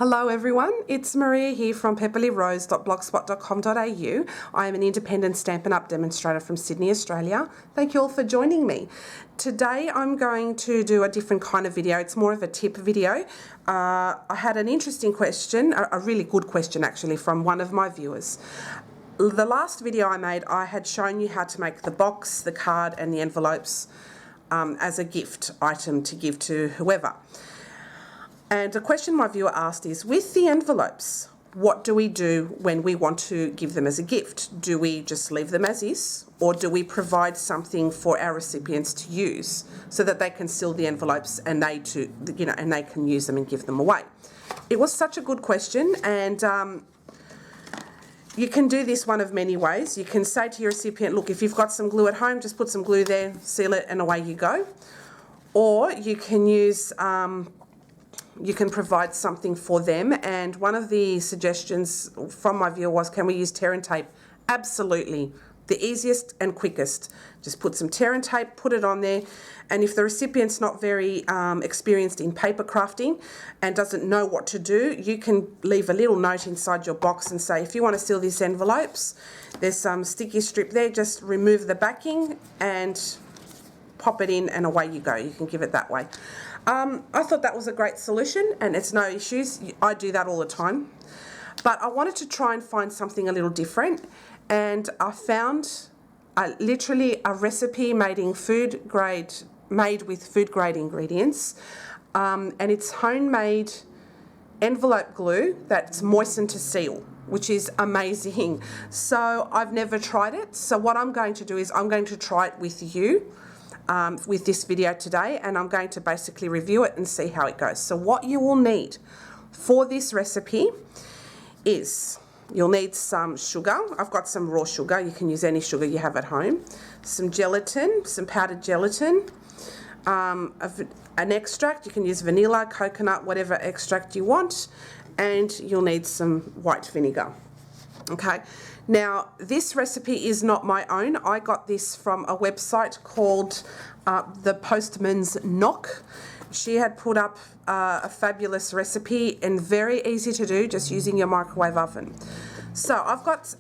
Hello everyone, it's Maria here from pepperlyrose.blogspot.com.au. I am an independent Stampin' Up! Demonstrator from Sydney, Australia. Thank you all for joining me. Today I'm going to do a different kind of video. It's more of a tip video. I had an interesting question, a really good question actually, from one of my viewers. The last video I made, I had shown you how to make the box, the card and the envelopes as a gift item to give to whoever. And a question my viewer asked is, with the envelopes, what do we do when we want to give them as a gift? Do we just leave them as is, or do we provide something for our recipients to use so that they can seal the envelopes and they can use them and give them away? It was such a good question, and you can do this one of many ways. You can say to your recipient, look, if you've got some glue at home, just put some glue there, seal it, and away you go. Or you can use you can provide something for them, and one of the suggestions from my viewer was, can we use tear and tape? Absolutely. The easiest and quickest. Just put some tear and tape, put it on there, and if the recipient's not very experienced in paper crafting and doesn't know what to do, you can leave a little note inside your box and say, if you want to seal these envelopes, there's some sticky strip there, just remove the backing and pop it in and away you go. You can give it that way. I thought that was a great solution, and it's no issues. I do that all the time. But I wanted to try and find something a little different, and I found literally a recipe made with food grade ingredients, and it's homemade envelope glue that's moistened to seal, which is amazing. So I've never tried it. So what I'm going to do is I'm going to try it with you. With this video today, and I'm going to basically review it and see how it goes. So what you will need for this recipe is, you'll need some sugar. I've got some raw sugar. You can use any sugar you have at home. Some gelatin, some powdered gelatin, an extract. You can use vanilla, coconut, whatever extract you want, and you'll need some white vinegar. Okay, now this recipe is not my own. I got this from a website called the Postman's Knock. She had put up a fabulous recipe and very easy to do, just using your microwave oven. So I've got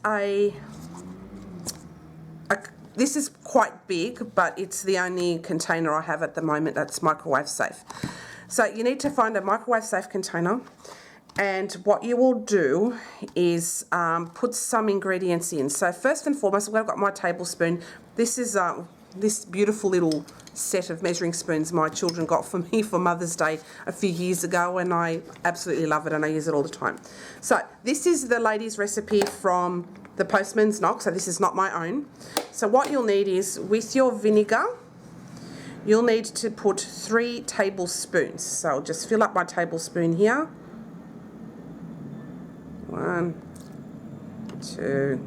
this is quite big, but it's the only container I have at the moment that's microwave safe. So you need to find a microwave safe container. And what you will do is put some ingredients in. So first and foremost, I've got my tablespoon. This is this beautiful little set of measuring spoons my children got for me for Mother's Day a few years ago, and I absolutely love it and I use it all the time. So this is the lady's recipe from the Postman's Knock, so this is not my own. So what you'll need is, with your vinegar, you'll need to put 3 tablespoons. So I'll just fill up my tablespoon here. 1, 2,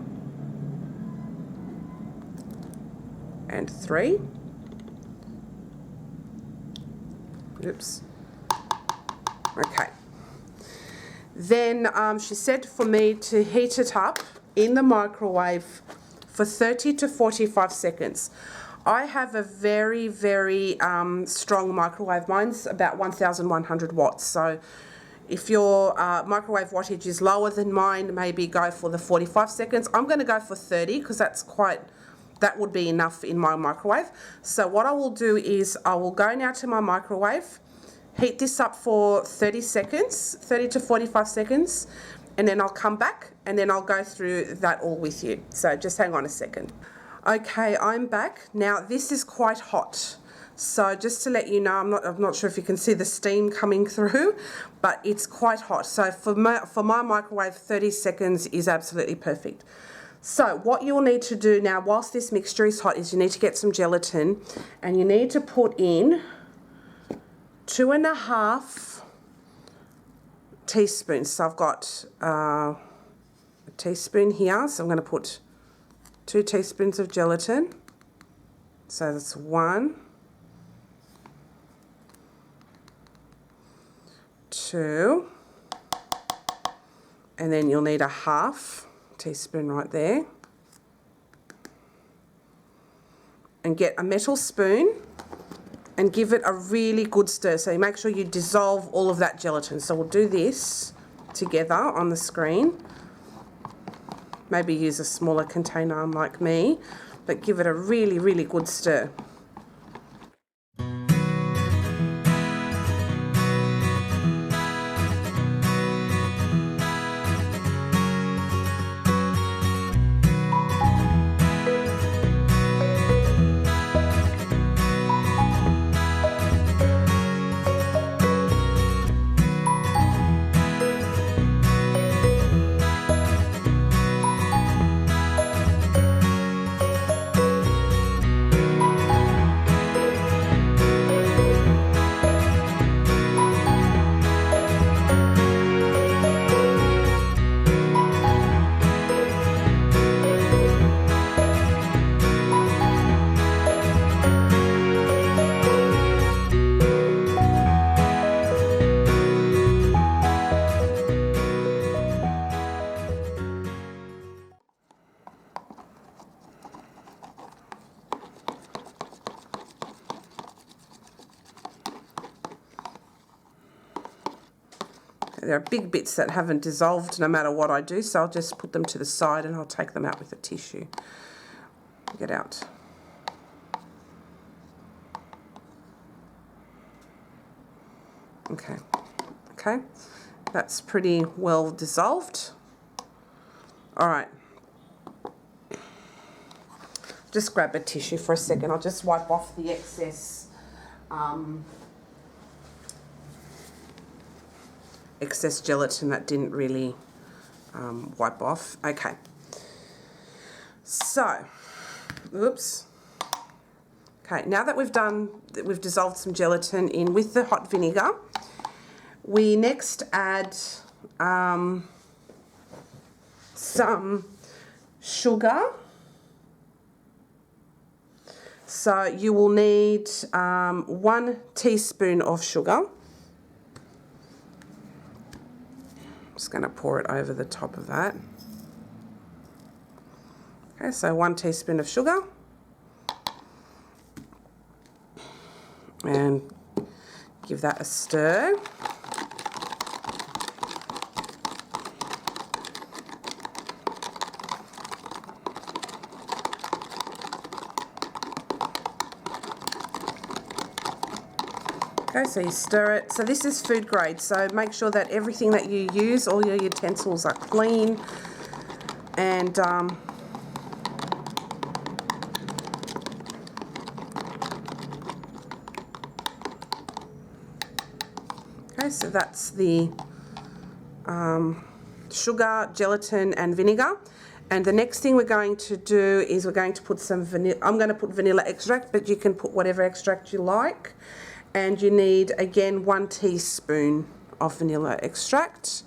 and 3. Oops. Okay. Then she said for me to heat it up in the microwave for 30 to 45 seconds. I have a very, very strong microwave. Mine's about 1,100 watts. So if your microwave wattage is lower than mine, maybe go for the 45 seconds. I'm going to go for 30 because that would be enough in my microwave. So what I will do is I will go now to my microwave, heat this up for 30 seconds, 30 to 45 seconds, and then I'll come back and then I'll go through that all with you. So just hang on a second. Okay, I'm back. Now this is quite hot. So just to let you know, I'm not sure if you can see the steam coming through, but it's quite hot. So for my microwave, 30 seconds is absolutely perfect. So what you'll need to do now, whilst this mixture is hot, is you need to get some gelatin, and you need to put in 2.5 teaspoons. So I've got a teaspoon here, so I'm going to put 2 teaspoons of gelatin. So that's 1, 2, and then you'll need a 1/2 teaspoon right there. And get a metal spoon and give it a really good stir. So you make sure you dissolve all of that gelatin. So we'll do this together on the screen. Maybe use a smaller container unlike me, but give it a really, really good stir. There are big bits that haven't dissolved no matter what I do, so I'll just put them to the side and I'll take them out with a tissue. Get out. Okay, okay, that's pretty well dissolved. All right, just grab a tissue for a second. I'll just wipe off the excess excess gelatin that didn't really wipe off. Okay, so, oops. Okay, now that we've dissolved some gelatin in with the hot vinegar, we next add some sugar. So you will need 1 teaspoon of sugar. Just going to pour it over the top of that. Okay, so 1 teaspoon of sugar. And give that a stir. Okay, so you stir it. So this is food grade, so make sure that everything that you use, all your utensils are clean. And okay, so that's the sugar, gelatin and vinegar. And the next thing we're going to do is we're going to put some vanilla. I'm going to put vanilla extract, but you can put whatever extract you like. And you need, again, 1 teaspoon of vanilla extract.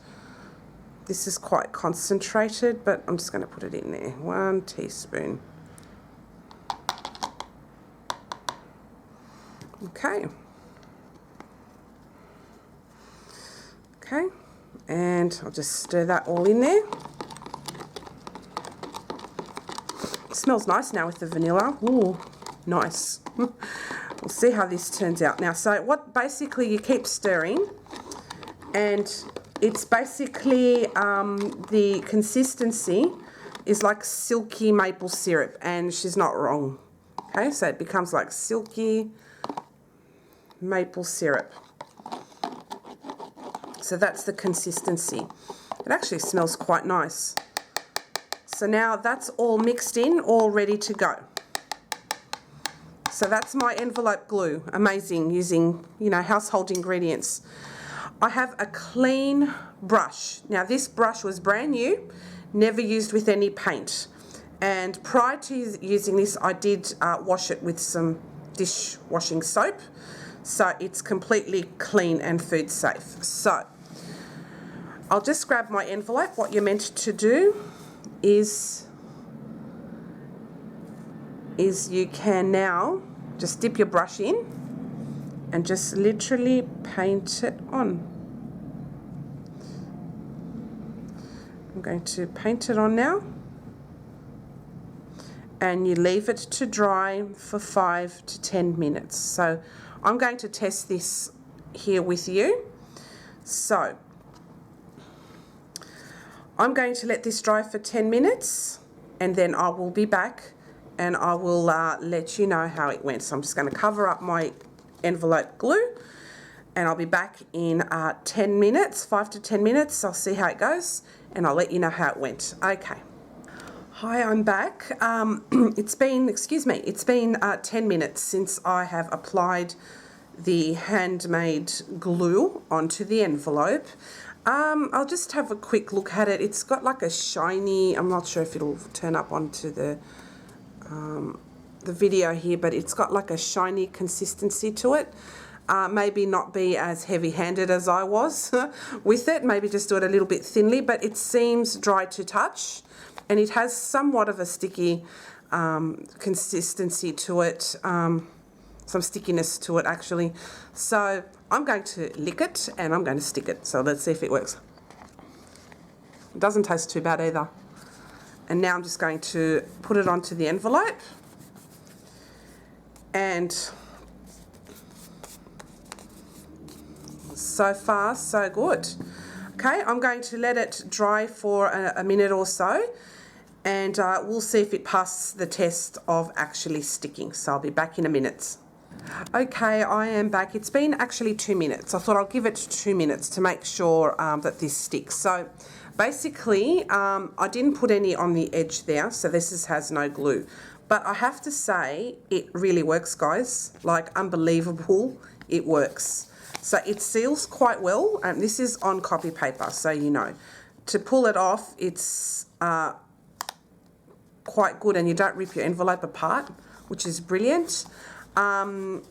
This is quite concentrated, but I'm just going to put it in there. 1 teaspoon. Okay. Okay, and I'll just stir that all in there. It smells nice now with the vanilla. Ooh, nice. We'll see how this turns out now. So what basically you keep stirring, and it's basically the consistency is like silky maple syrup, and she's not wrong. Okay, so it becomes like silky maple syrup. So that's the consistency. It actually smells quite nice. So now that's all mixed in, all ready to go. So that's my envelope glue. Amazing, using, you know, household ingredients. I have a clean brush. Now this brush was brand new, never used with any paint. And prior to using this, I did wash it with some dishwashing soap. So it's completely clean and food safe. So I'll just grab my envelope. What you're meant to do is you can now just dip your brush in and just literally paint it on. I'm going to paint it on now, and you leave it to dry for 5 to 10 minutes. So I'm going to test this here with you. So I'm going to let this dry for 10 minutes and then I will be back and I will let you know how it went. So I'm just going to cover up my envelope glue and I'll be back in 10 minutes, 5 to 10 minutes. I'll see how it goes and I'll let you know how it went. Okay. Hi, I'm back. It's been 10 minutes since I have applied the Handmade glue onto the envelope. I'll just have a quick look at it. It's got like a shiny, I'm not sure if it'll turn up onto the video here, but it's got like a shiny consistency to it. Maybe not be as heavy-handed as I was with it, maybe just do it a little bit thinly, but it seems dry to touch and it has somewhat of a sticky consistency to it, some stickiness to it actually. So I'm going to lick it and I'm going to stick it. So let's see if it works. It doesn't taste too bad either. And now I'm just going to put it onto the envelope. And so far, so good. Okay, I'm going to let it dry for a minute or so. And we'll see if it passes the test of actually sticking. So I'll be back in a minute. Okay, I am back. It's been actually 2 minutes. I thought I'll give it 2 minutes to make sure that this sticks. So basically, I didn't put any on the edge there, so this has no glue. But I have to say, it really works, guys. Like, unbelievable, it works. So it seals quite well, and this is on copy paper, so you know. To pull it off, it's quite good, and you don't rip your envelope apart, which is brilliant. My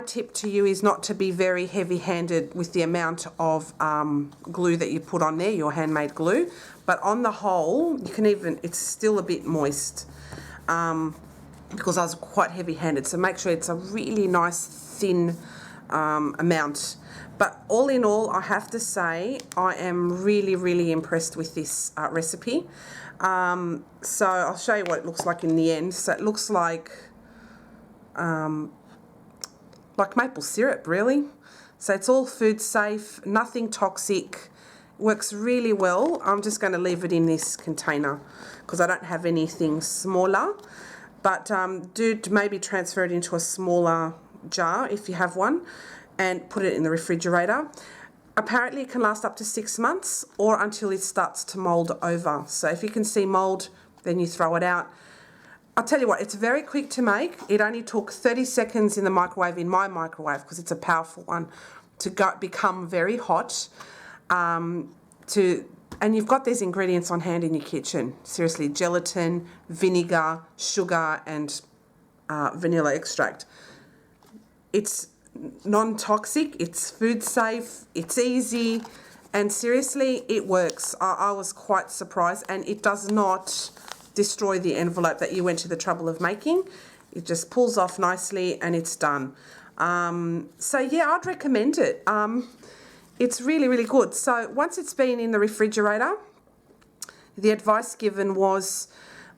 tip to you is not to be very heavy-handed with the amount of glue that you put on there, your handmade glue. But on the whole, you can it's still a bit moist because I was quite heavy-handed. So make sure it's a really nice, thin amount. But all in all, I have to say, I am really, really impressed with this recipe. So I'll show you what it looks like in the end. So it looks like maple syrup, really. So it's all food safe, nothing toxic, works really well. I'm just going to leave it in this container because I don't have anything smaller. But do maybe transfer it into a smaller jar if you have one and put it in the refrigerator. Apparently it can last up to 6 months or until it starts to mould over. So if you can see mould, then you throw it out. I'll tell you what, it's very quick to make. It only took 30 seconds in the microwave, in my microwave, because it's a powerful one, to become very hot. And you've got these ingredients on hand in your kitchen. Seriously, gelatin, vinegar, sugar, and vanilla extract. It's non-toxic, it's food safe, it's easy, and seriously, it works. I was quite surprised, and it does not destroy the envelope that you went to the trouble of making. It just pulls off nicely and it's done. So yeah, I'd recommend it. It's really, really good. So once it's been in the refrigerator, the advice given was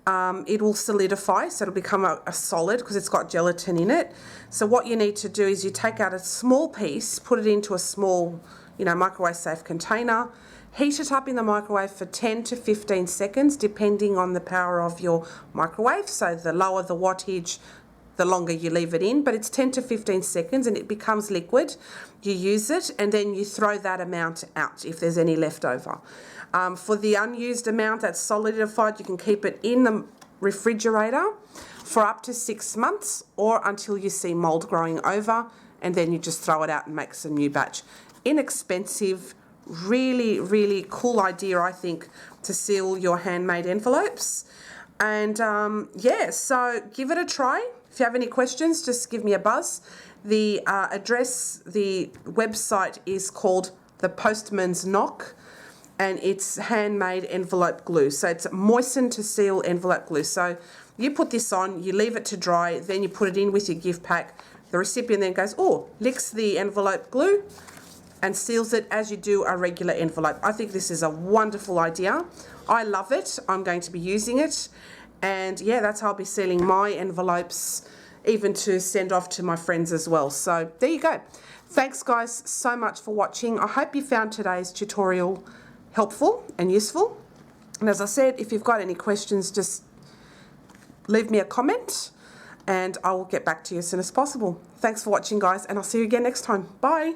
it will solidify, so it'll become a solid because it's got gelatin in it. So what you need to do is you take out a small piece, put it into a small, microwave safe container, heat it up in the microwave for 10 to 15 seconds, depending on the power of your microwave. So the lower the wattage, the longer you leave it in, but it's 10 to 15 seconds and it becomes liquid. You use it and then you throw that amount out if there's any left over. For the unused amount that's solidified, you can keep it in the refrigerator for up to 6 months or until you see mold growing over, and then you just throw it out and make some new batch. Inexpensive, really, really cool idea, I think, to seal your handmade envelopes. And yeah, so give it a try. If you have any questions, just give me a buzz. The the website is called The Postman's Knock, and it's handmade envelope glue. So it's moistened to seal envelope glue. So you put this on, you leave it to dry, then you put it in with your gift pack. The recipient then goes, licks the envelope glue and seals it as you do a regular envelope. I think this is a wonderful idea. I love it. I'm going to be using it. And yeah, that's how I'll be sealing my envelopes, even to send off to my friends as well. So there you go. Thanks guys so much for watching. I hope you found today's tutorial helpful and useful. And as I said, if you've got any questions, just leave me a comment and I will get back to you as soon as possible. Thanks for watching, guys, and I'll see you again next time. Bye.